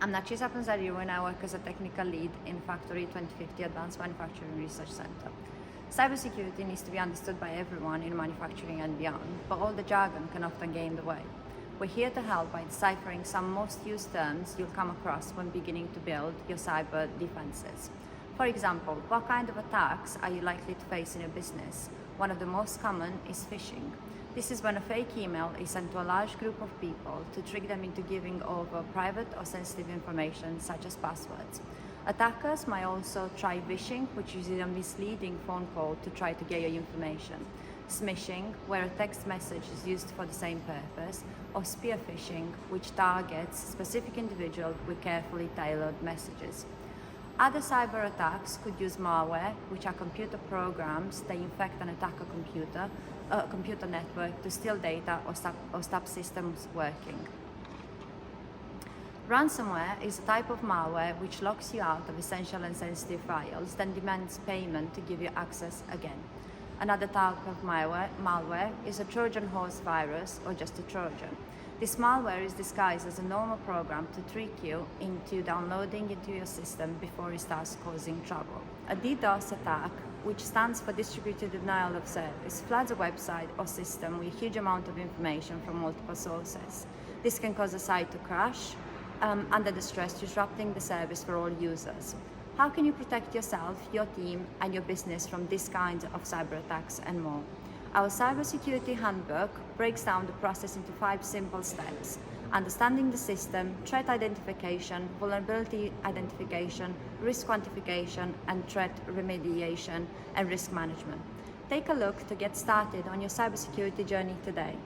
I'm Narcisa Pinzariu and I work as a technical lead in Factory 2050 Advanced Manufacturing Research Center. Cybersecurity needs to be understood by everyone in manufacturing and beyond, but all the jargon can often get in the way. We're here to help by deciphering some most used terms you'll come across when beginning to build your cyber defenses. For example, what kind of attacks are you likely to face in your business? One of the most common is phishing. This is when a fake email is sent to a large group of people to trick them into giving over private or sensitive information such as passwords. Attackers might also try vishing, which is a misleading phone call to try to get your information. Smishing, where a text message is used for the same purpose, or spear phishing, which targets specific individuals with carefully tailored messages. Other cyber attacks could use malware, which are computer programs that infect an attacker computer network to steal data or stop systems working. Ransomware is a type of malware which locks you out of essential and sensitive files, then demands payment to give you access again. Another type of malware is a Trojan horse virus or just a Trojan. This malware is disguised as a normal program to trick you into downloading into your system before it starts causing trouble. A DDoS attack, which stands for Distributed Denial of Service, floods a website or system with a huge amount of information from multiple sources. This can cause a site to crash under the stress, disrupting the service for all users. How can you protect yourself, your team, and your business from this kind of cyber attacks and more? Our Cybersecurity Handbook breaks down the process into 5 simple steps: understanding the system, threat identification, vulnerability identification, risk quantification, and threat remediation and risk management. Take a look to get started on your cybersecurity journey today.